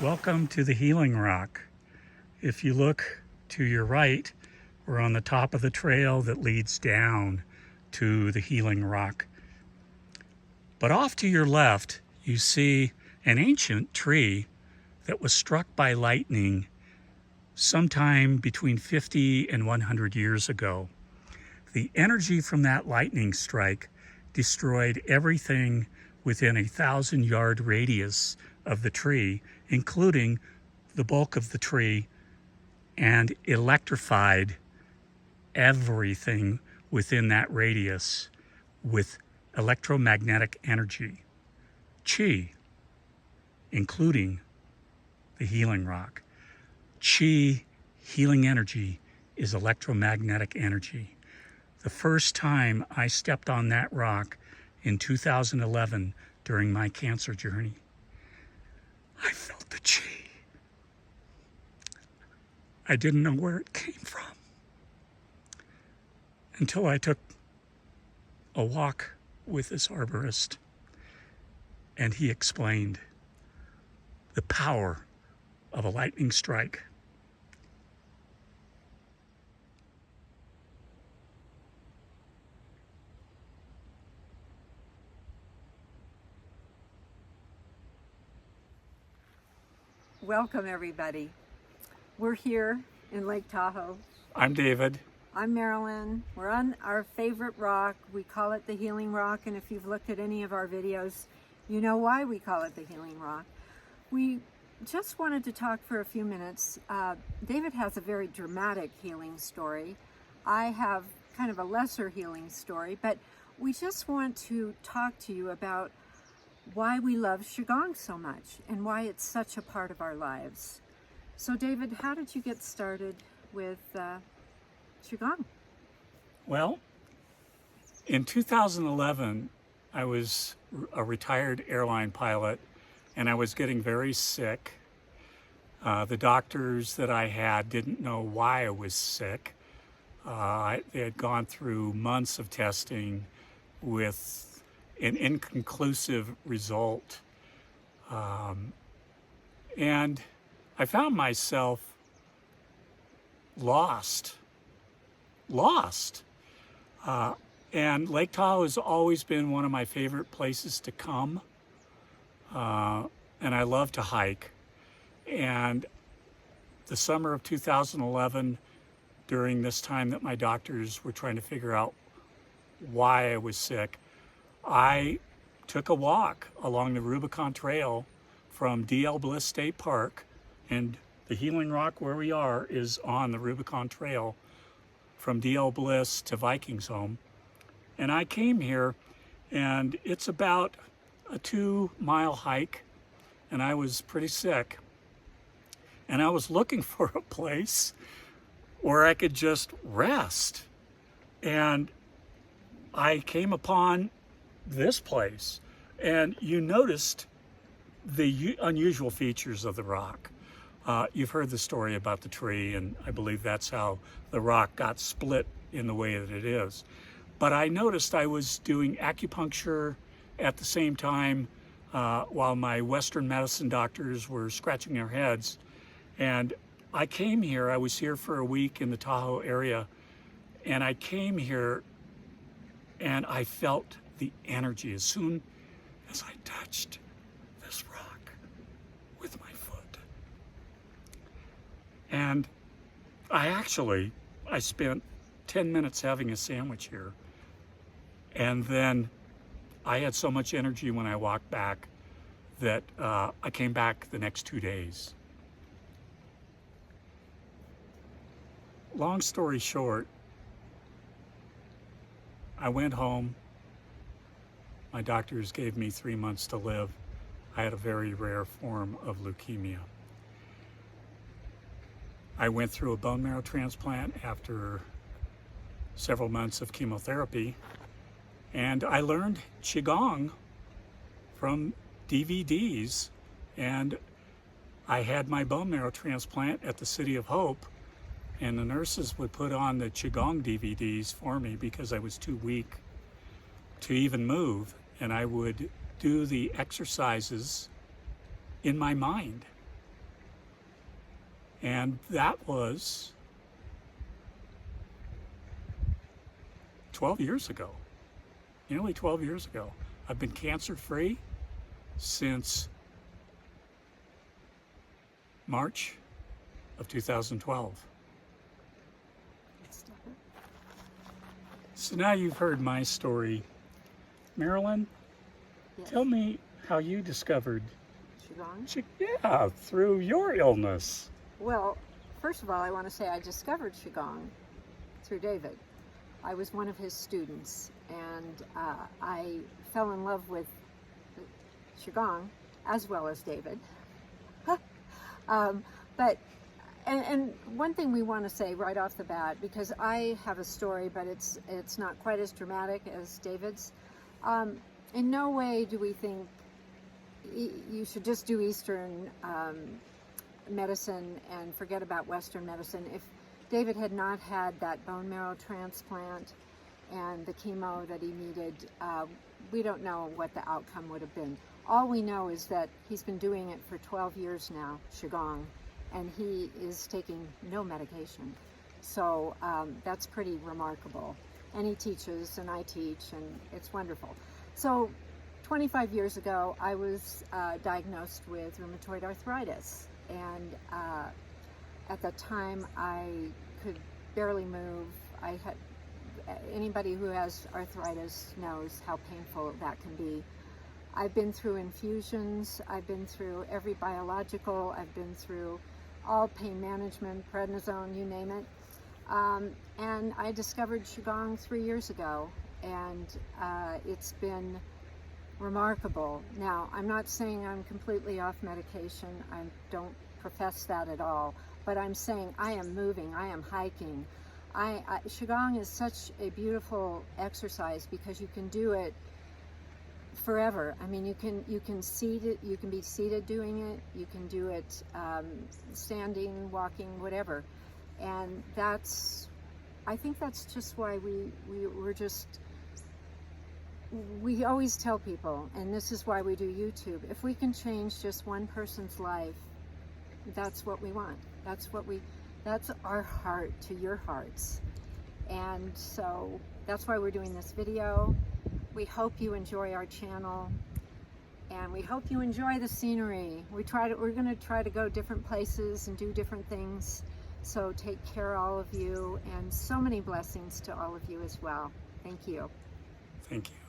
Welcome to the Healing Rock. If you look to your right, we're on the top of the trail that leads down to the Healing Rock. But off to your left, you see an ancient tree that was struck by lightning sometime between 50 and 100 years ago. The energy from that lightning strike destroyed everything within a 1,000-yard radius of the tree, including the bulk of the tree, and electrified everything within that radius with electromagnetic energy, Qi, including the healing rock. Qi, healing energy, is electromagnetic energy. The first time I stepped on that rock in 2011 during my cancer journey, I felt the Qi. I didn't know where it came from until I took a walk with this arborist, and he explained the power of a lightning strike. Welcome, everybody. We're here in Lake Tahoe. I'm David. I'm Marilyn. We're on our favorite rock. We call it the Healing Rock, and if you've looked at any of our videos, you know why we call it the Healing Rock. We just wanted to talk for a few minutes. David has a very dramatic healing story. I have kind of a lesser healing story, but we just want to talk to you about why we love Qi Gong so much and why it's such a part of our lives. So David, how did you get started with Qi Gong? Well, in 2011, I was a retired airline pilot, and I was getting very sick. The doctors that I had didn't know why I was sick. They had gone through months of testing with an inconclusive result. And I found myself lost. And Lake Tahoe has always been one of my favorite places to come. And I love to hike. And the summer of 2011, during this time that my doctors were trying to figure out why I was sick, I took a walk along the Rubicon Trail from Bliss State Park, and the Healing Rock where we are is on the Rubicon Trail from Bliss to Vikings Home. And I came here, and it's about a 2-mile hike, and I was pretty sick. And I was looking for a place where I could just rest. And I came upon this place, and you noticed the unusual features of the rock. You've heard the story about the tree, and I believe that's how the rock got split in the way that it is. But I noticed I was doing acupuncture at the same time while my Western medicine doctors were scratching their heads. And I came here, I was here for a week in the Tahoe area, and I came here and I felt the energy as soon as I touched this rock with my foot. And I spent 10 minutes having a sandwich here. And then I had so much energy when I walked back that I came back the next 2 days. Long story short, I went home. My doctors gave me 3 months to live. I had a very rare form of leukemia. I went through a bone marrow transplant after several months of chemotherapy, and I learned Qi Gong from DVDs, and I had my bone marrow transplant at the City of Hope, and the nurses would put on the Qi Gong DVDs for me because I was too weak to even move, and I would do the exercises in my mind. And that was 12 years ago, nearly 12 years ago. I've been cancer-free since March of 2012. So now you've heard my story. Marilyn, Yes. tell me how you discovered Qigong? Yeah, through your illness. Well, first of all, I want to say I discovered Qigong through David. I was one of his students, and I fell in love with Qigong as well as David. And one thing we want to say right off the bat, because I have a story, but it's not quite as dramatic as David's. In no way do we think you should just do Eastern medicine and forget about Western medicine. If David had not had that bone marrow transplant and the chemo that he needed, we don't know what the outcome would have been. All we know is that he's been doing it for 12 years now, Qigong, and he is taking no medication. So that's pretty remarkable. And he teaches, and I teach, and it's wonderful. So 25 years ago, I was diagnosed with rheumatoid arthritis. And at that time, I could barely move. Anybody who has arthritis knows how painful that can be. I've been through infusions. I've been through every biological. I've been through all pain management, prednisone, you name it. And I discovered Qigong 3 years ago, and it's been remarkable. Now, I'm not saying I'm completely off medication. I don't profess that at all, but I'm saying I am moving, I am hiking. Qigong is such a beautiful exercise because you can do it forever. I mean, you can be seated doing it, you can do it standing, walking, whatever. And I think that's just why we always tell people, and this is why we do YouTube, if we can change just one person's life, that's what we want. That's our heart to your hearts. And so that's why we're doing this video. We hope you enjoy our channel, and we hope you enjoy the scenery. We're going to try to go different places and do different things. So take care, all of you, and so many blessings to all of you as well. Thank you. Thank you.